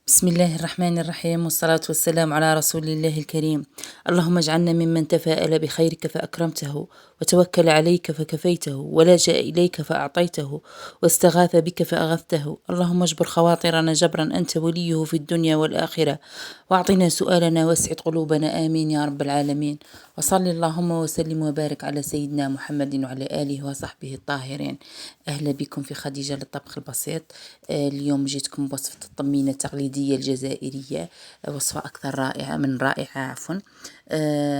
بسم الله الرحمن الرحيم، والصلاة والسلام على رسول الله الكريم. اللهم اجعلنا ممن تفاءل بخيرك فأكرمته، وتوكل عليك فكفيته، ولجأ إليك فأعطيته، واستغاث بك فأغثته. اللهم اجبر خواطرنا جبرا أنت وليه في الدنيا والآخرة، واعطنا سؤالنا واسعد قلوبنا، آمين يا رب العالمين. وصل اللهم وسلم وبارك على سيدنا محمد وعلى آله وصحبه الطاهرين. أهلا بكم في خديجة للطبخ البسيط. اليوم جيتكم بوصفة الطمينة التقليدية الجزائرية، وصفة أكثر رائعة من رائعة عفوا،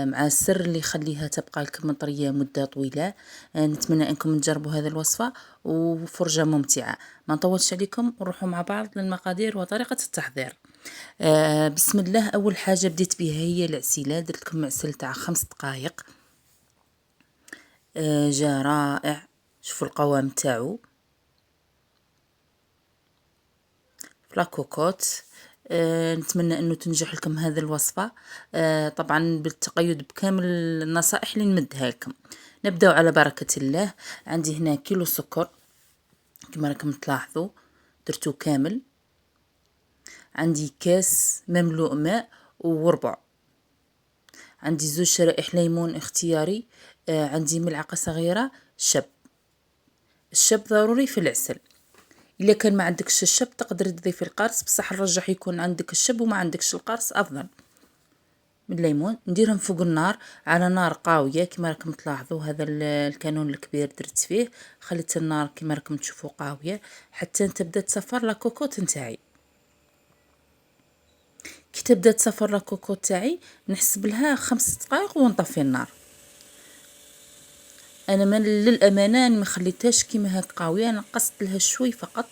مع السر اللي يخليها تبقى لكم طرية مدة طويلة. نتمنى أنكم تجربوا هذه الوصفة وفرجة ممتعة. ما نطولش عليكم، نروحوا مع بعض للمقادير وطريقة التحضير. بسم الله. أول حاجة بديت بها هي العسيلة. درت لكم معسل تاع 5 دقائق. جا رائع. شوفوا القوام تاعو لاكوكوت. نتمنى انه تنجح لكم هذه الوصفة، طبعا بالتقيد بكامل النصائح اللي نمدها لكم. نبداو على بركة الله. عندي هنا كيلو سكر كما راكم تلاحظوا، درتو كامل. عندي كاس مملوء ماء وربع. عندي 2 شرائح ليمون اختياري. عندي ملعقة صغيرة شب. الشب ضروري في العسل. إلا كان ما عندكش الشب تقدر تضيفي القرص، بصح نرجح يكون عندك الشب وما عندكش القرص أفضل من الليمون. نديرهم فوق النار على نار قاوية كما راكم تلاحظوا. هذا الكانون الكبير درت فيه، خليت النار كما راكم تشوفوا قاوية حتى تبدا تصفر لاكوكوت نتاعي. كي تبدا تصفر لاكوكوت تاعي نحسب لها 5 دقائق ونطفي النار. انا من للامانه ما خليتهاش كيما هاك قاويه، انا نقصت لها شوي فقط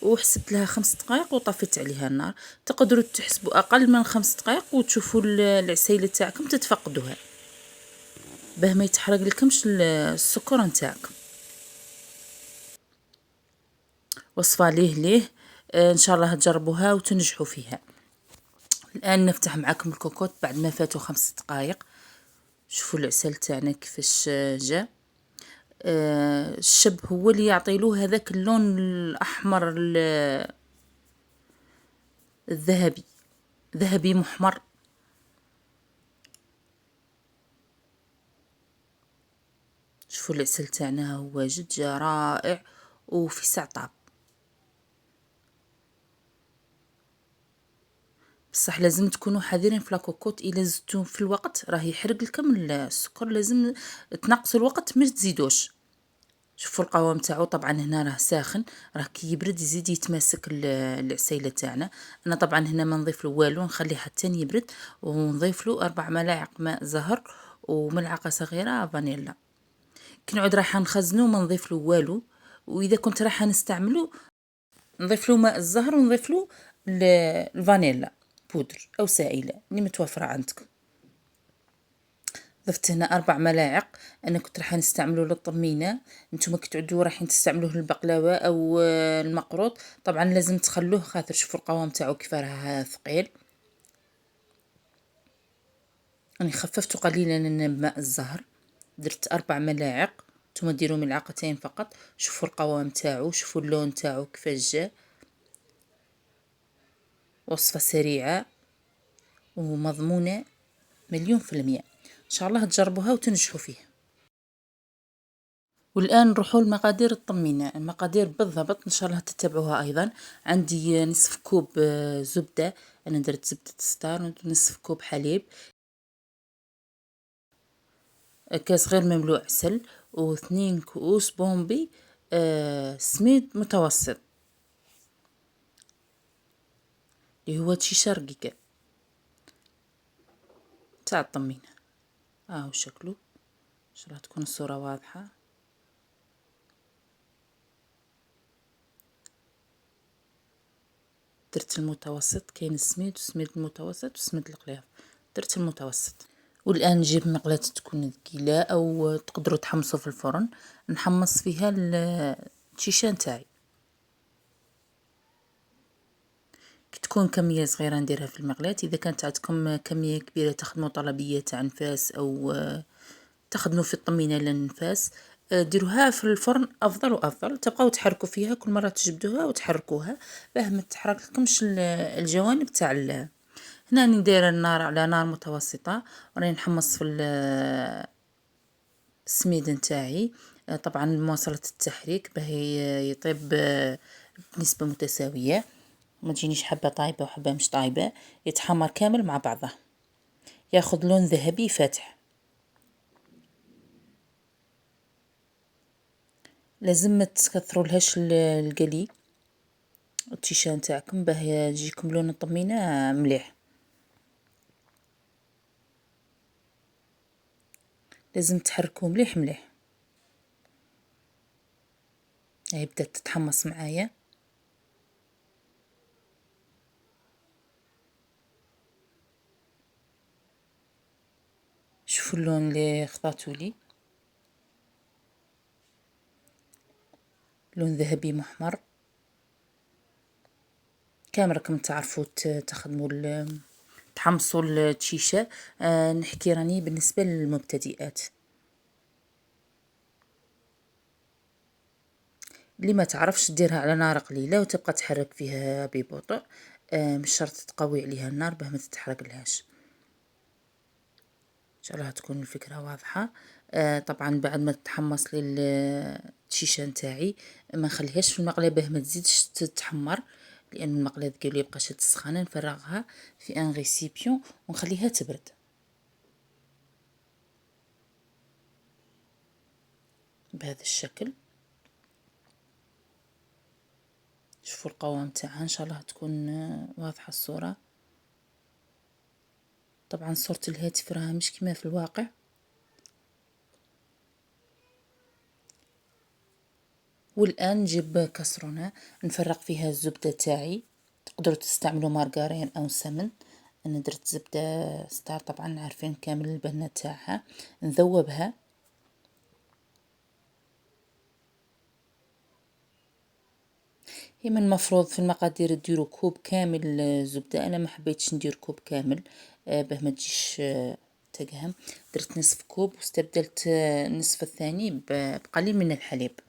وحسبت لها 5 دقائق وطفيت عليها النار. تقدروا تحسبوا اقل من 5 دقائق وتشوفوا العسيله تاعكم تتفقدوها باه ما يتحرق لكمش السكر نتاعكم. وصفه ليه ان شاء الله تجربوها وتنجحوا فيها. الان نفتح معكم الكوكوت بعد ما فاتوا 5 دقائق. شوفوا العسل تاعنا كيفاش جا. الشب هو اللي يعطي له هذاك اللون الاحمر الذهبي، ذهبي محمر. شوفوا العسل تاعنا هو جد جا رائع وفي ساع طاب. بصح لازم تكونوا حذرين في لاكوكوت، الا زدتوا في الوقت راه يحرق لكم السكر، لازم تنقصوا الوقت ما تزيدوش. شوفوا القوام تاعو، طبعا هنا راه ساخن، راه كي يبرد يزيد يتماسك العسيله تاعنا. انا طبعا هنا ما نضيف له والو، نخليه حتى يبرد ونضيف له 4 ملاعق ماء زهر وملعقه صغيره فانيلا. كي نعود رايحه نخزنو ما نضيف له والو. واذا كنت رايحه نستعملو نضيف له ماء الزهر ونضيف له الفانيلا بودر او سائله اللي متوفره عندكم. ضفت هنا 4 ملاعق. انا كنت راح نستعمله للطمينه، نتوما كي تعدوا رايحين تستعملوه للبقلاوه او المقروط طبعا لازم تخلوه، خاطر شوفوا القوام تاعو كيف راه ثقيل. انا خففت قليلا بماء الزهر، درت 4 ملاعق، نتوما ديروا ملعقتين فقط. شوفوا القوام تاعو، شوفوا اللون تاعو كيفاش جا. وصفه سريعه ومضمونه 100%. ان شاء الله تجربوها وتنجحوا فيها. والآن نروحوا لمقادير الطمينة. المقادير بالضبط إن شاء الله تتبعوها أيضا. عندي نصف كوب زبدة، أنا درت زبدة ستار. نصف كوب حليب، كاس غير مملوء عسل، و2 كؤوس بومبي سميد متوسط اللي هو تشيشة رقيقة تاع الطمينة. هو شكله، إن شاء الله تكون الصورة واضحة. درت المتوسط، كاين السميد وسميد المتوسط وسميد القليظ، درت المتوسط. والآن نجيب مقلاة تكون ثقيلة أو تقدروا تحمصوا في الفرن، نحمص فيها الشيشة نتاعي. كي تكون كمية صغيرة نديرها في المقلاة. إذا كانت عندكم كمية كبيرة تخدموا طلبية تاع نفاس أو تخدموا في الطمينة للنفاس، ديروها في الفرن افضل وافضل. تبقاو تحركوا فيها كل مره تجبدوها وتحركوها باه ما تحرق لكمش الجوانب تاع هنا راني دايره النار على نار متوسطه وراني نحمص في السميد نتاعي. طبعا مواصله التحريك باه يطيب بنسبه متساويه، ما تجينيش حبه طايبه وحبه مش طايبه، يتحمر كامل مع بعضه، ياخذ لون ذهبي فاتح. لازم ما تكثرولهاش القلي التيشان نتاعكم باه يجيكم لون الطمينه مليح. لازم تحركوه مليح مليح. هي بدات تتحمص معايا. شوفوا اللون اللي خضاتوا لي، لون ذهبي محمر. كامل راكم تعرفوا تخدموا تحمصوا التشيشه. نحكي راني بالنسبه للمبتدئات اللي ما تعرفش ديرها على نار قليله وتبقى تحرك فيها ببطء. مش شرط تقوي عليها النار باه ما تتحرق لهاش. ان شاء الله تكون الفكره واضحه. طبعا بعد ما تتحمص لي التشيشه نتاعي ما نخليهاش في المقله باه ما تزيدش تتحمر، لان المقله ديالي يبقى شاد السخانه. نفرغها في ان ريسيبيون ونخليها تبرد بهذا الشكل. شوفوا القوام تاعها، ان شاء الله تكون واضحه الصوره. طبعا صورة الهاتف راها مش كما في الواقع. والآن نجيب كسرونة نفرق فيها الزبدة تاعي. تقدروا تستعملوا مارغرين أو سمن. أنا درت زبدة ستار، طبعا عارفين كامل البنة تاعها. نذوبها. هي من المفروض في المقادير ديروا كوب كامل زبدة، أنا ما حبيتش ندير كوب كامل باه ما تجيش تقهم. درت نصف كوب واستبدلت النصف الثاني بقليل من الحليب.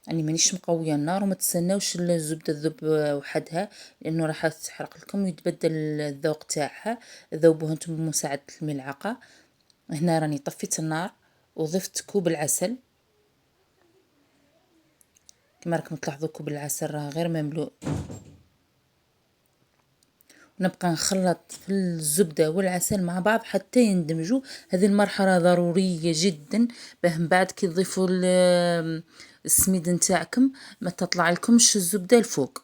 يعني مانيش مقويه النار، وما تستناوش الزبده تذوب وحدها لانه راح تحرق لكم ويتبدل الذوق تاعها. ذوبوها انتم بمساعده الملعقه. هنا راني طفيت النار وضفت كوب العسل. كما راكم تلاحظوا كوب العسل راه غير مملوء. ونبقى نخلط في الزبده والعسل مع بعض حتى يندمجوا. هذه المرحله ضروريه جدا باه من بعد كي تضيفوا السميد نتاعكم ما تطلع لكمش الزبده الفوق.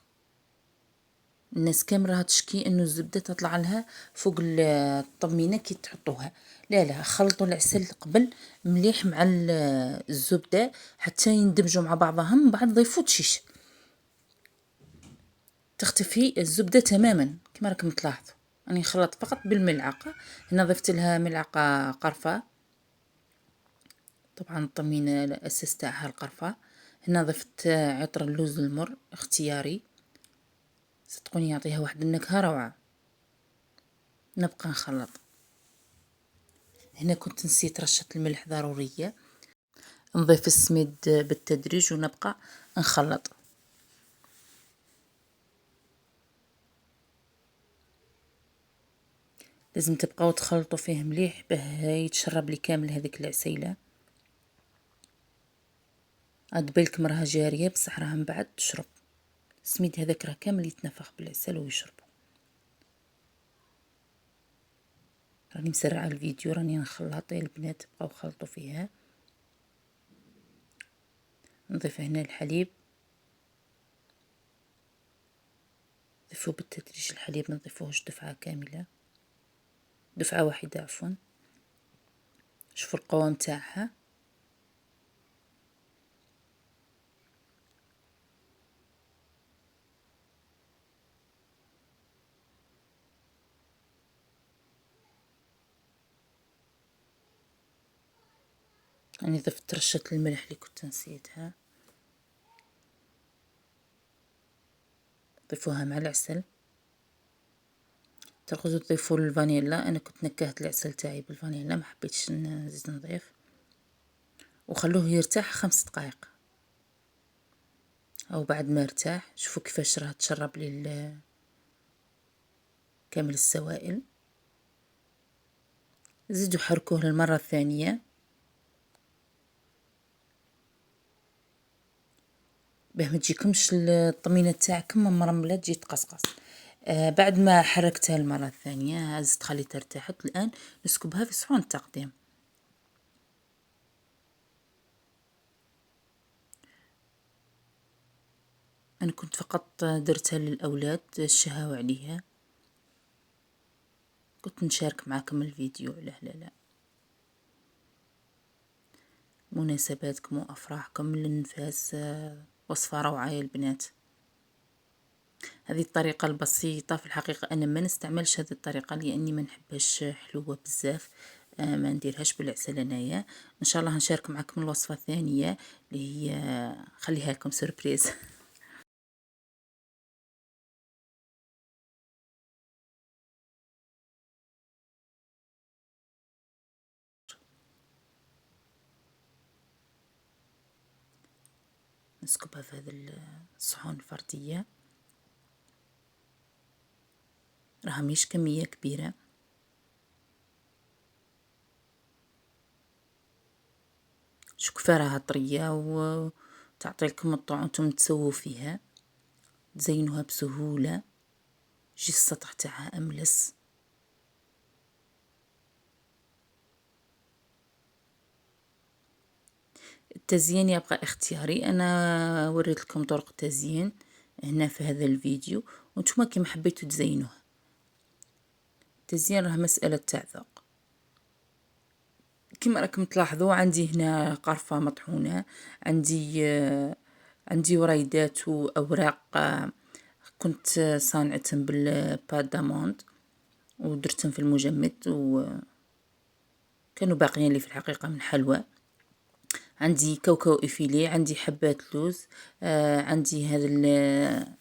الناس كامل راها تشكي انه الزبده تطلع لها فوق الطمينه كي تحطوها. لا لا، خلطوا العسل قبل مليح مع الزبده حتى يندمجوا مع بعضهم، من بعد ضيفوا تشيش تختفي الزبده تماما كما راكم تلاحظوا. راني خلطت فقط بالملعقه. هنا ضفت لها ملعقه قرفه. طبعا الطمينه الاساس تاعها القرفه. هنا ضفت عطر اللوز المر اختياري، صدقوني يعطيها واحد النكهه روعه. نبقى نخلط. هنا كنت نسيت رشة الملح ضرورية. نضيف السميد بالتدريج ونبقى نخلط. لازم تبقاو تخلطوا فيه مليح باه يتشرب لي كامل هذيك العسيلة. هاد بالكم راها جارية بصح راها من بعد تشرب. السميد هذاك راه كامل يتنفخ بالعسل ويشربه. راني مسرعة الفيديو، راني نخلط يا البنات بقاو خلطوا فيها. نضيف هنا الحليب. ضيفوا بالتدريج الحليب، ما نضيفوهش دفعة كاملة، دفعة واحدة عفوا. شوفوا القوام تاعها. يعني ضفت رشة الملح اللي كنت نسيتها. ضيفوها مع العسل. تقدروا تضيفوا الفانيلا. انا كنت نكهت العسل تاعي بالفانيلا، ما حبيتش نزيد نضيف. وخلوه يرتاح 5 دقائق. او بعد ما ارتاح شوفوا كيفاش راه تشرب لي كامل السوائل. زيدوا حركوه للمرة الثانية باه ما تجيكمش الطمينة تاعكم مرملة تجي تقصقص. بعد ما حركتها المرة الثانية هزت خليتها ارتاحت. الآن نسكبها في صحون التقديم. أنا كنت فقط درتها للأولاد الشهاوة عليها. كنت نشارك معكم الفيديو، علاه لا. مناسباتكم وأفراحكم للنفاس وصفة روعة يا البنات. هذه الطريقة البسيطة في الحقيقة أنا ما نستعملش هذه الطريقة لأني ما نحبهاش حلوة بزاف. ما نديرهاش بالعسل انايا. ان شاء الله نشارك معكم الوصفة الثانية اللي هي خليها لكم سوربريز. نسكبها في هذه الصحون الفردية. راها مش كمية كبيرة. شوكفة راها طرية وتعطي لكم الطعم انتم تسووا فيها، تزينوها بسهولة، يجي السطح تاعها أملس. التزيين يبقى اختياري. انا وريت لكم طرق التزيين هنا في هذا الفيديو، وانتم كيما حبيتوا تزينوها. التزيين راه مسألة تاع ذوق. كما راكم تلاحظوا عندي هنا قرفة مطحونة، عندي وريدات وأوراق كنت صانعتهم بالباد داموند ودرتهم في المجمد، وكانوا باقيين لي في الحقيقة من حلوى. عندي كاوكاو إفيلي، عندي حبات لوز، عندي هذا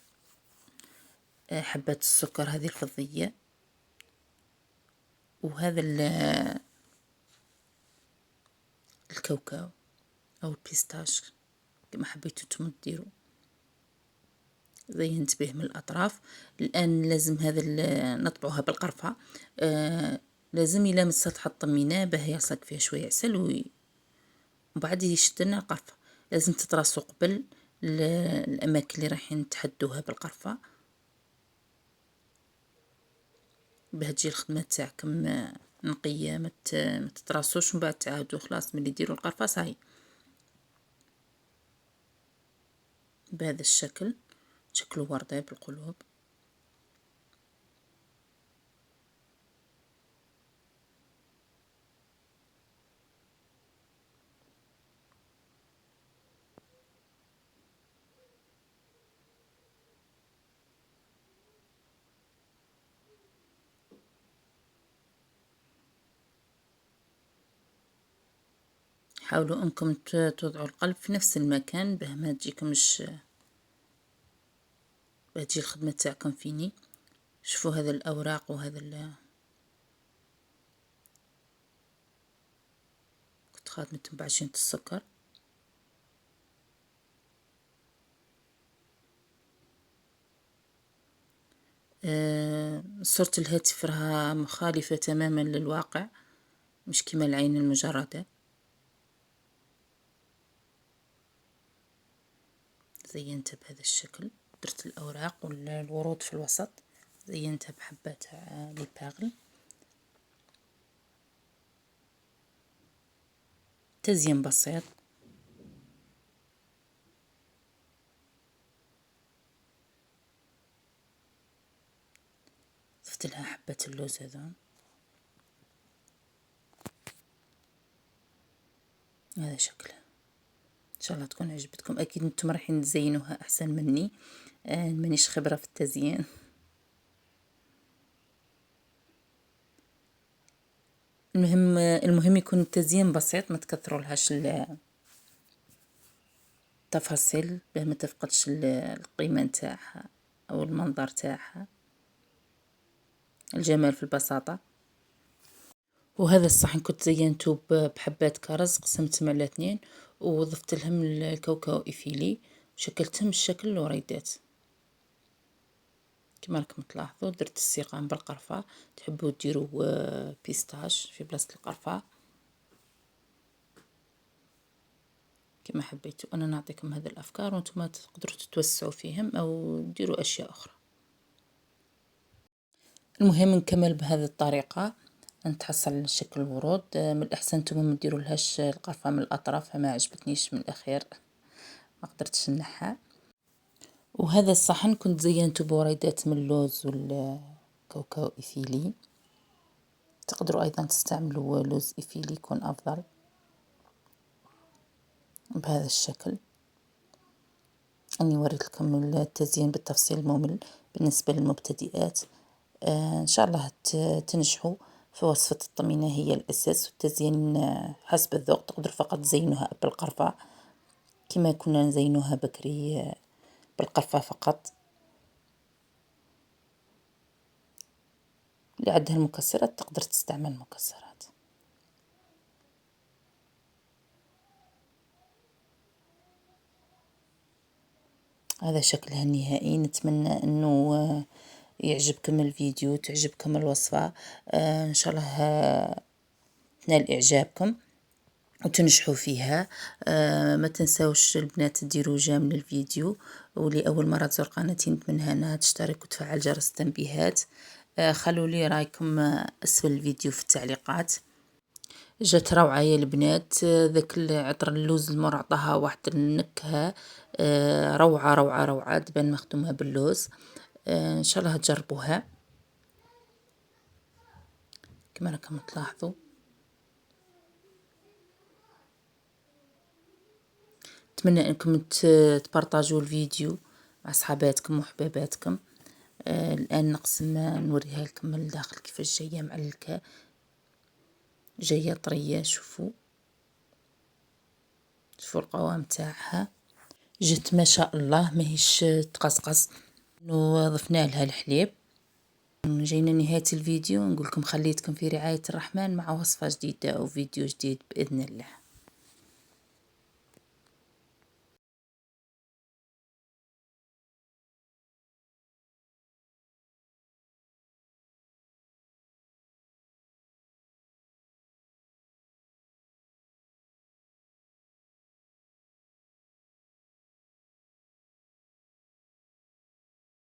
حبات السكر هذه الفضية، وهذا الكاوكاو أو البيستاش كما حبيتوا نتوما ديروا. زينت به من الأطراف. الآن لازم هذا نطبعوها بالقرفة. لازم يلامس سطح الطمينة باه يلصق فيها شوية عسل وبعد يشد لنا القرفة. لازم تترصوا قبل الأماكن اللي رايحين تحدوها بالقرفة باه تجي الخدمة تاعكم نقية. ما تترصوش ومن بعد تعاودوا خلاص ملي ديروا القرفة صاي. بهذا الشكل شكله وردة بالقلوب. حاولوا انكم توضعوا القلب في نفس المكان باه ما تجيكمش، باه تجي الخدمة تاعكم فيني. شوفوا هذا الأوراق وهذا كنت خادمتهم بعجينة السكر. صورة الهاتف راها مخالفة تماما للواقع، مش كما العين المجردة. زينتها بهذا الشكل، درت الأوراق والورود في الوسط، زينتها بحبات ليبارل. تزيين بسيط. ضفت لها حبة اللوز هذا. هذا شكله. ان شاء الله تكون عجبتكم. اكيد انتم رايحين تزينوها احسن مني. مانيش خبرة في التزيين. المهم يكون التزيين بسيط، ما تكثروا لهاش التفاصيل باه ما تفقدش القيمة نتاعها او المنظر تاعها. الجمال في البساطة. وهذا الصحن كنت زينته بحبات كرز، قسمتهم على 2 وضفت لهم الكاوكاو إفيلي وشكلتهم الشكل اللي وريدات. كما راكم تلاحظوا درت السيقان بالقرفة، تحبوا ديروا بيستاش في بلاصة القرفة كما حبيتوا. انا نعطيكم هذه الافكار وانتم تقدروا تتوسعوا فيهم او ديروا اشياء اخرى. المهم نكمل بهذه الطريقة نتحصل شكل الورود. من الاحسن نتوما ما ديروا لهاش القرفة من الاطراف، ما عجبتنيش من الاخير ما قدرتش نحها. وهذا الصحن كنت زينته بوريدات من اللوز والكاوكاو إفيلي. تقدروا أيضا تستعملوا لوز إفيلي يكون أفضل بهذا الشكل. أني وريت لكم التزيين بالتفصيل الممل بالنسبة للمبتدئات. إن شاء الله تنجحوا في وصفة الطمينة، هي الأساس، والتزيين حسب الذوق. تقدروا فقط تزينوها بالقرفة كما كنا نزينوها بكري بالقرفة فقط. اللي عندها المكسرات تقدر تستعمل مكسرات. هذا شكلها النهائي. نتمنى انه يعجبكم الفيديو، تعجبكم الوصفة. ان شاء الله تنال اعجابكم وتنجحوا فيها. ما تنساوش البنات ديروا جيم للفيديو، واللي اول مرة تزور قناتي نتمنى انها تشترك وتفعل جرس التنبيهات. خلوا لي رايكم اسفل الفيديو في التعليقات. جات روعة يا البنات. ذاك عطر اللوز المر عطاها واحد النكهة روعة روعة روعة، تبان مخدومة باللوز. ان شاء الله تجربوها كما راكم تلاحظوا. اتمنى انكم تبارطاجوا الفيديو مع صحاباتكم وحباباتكم. الان نقسم نوريها لكم من الداخل كيفاش جايه معلكه، جايه طريه. شوفوا القوام تاعها، جت ما شاء الله ماهيش تقصقص. ضفنا لها الحليب. جينا نهاية الفيديو، نقولكم خليتكم في رعاية الرحمن مع وصفة جديدة أو فيديو جديد بإذن الله.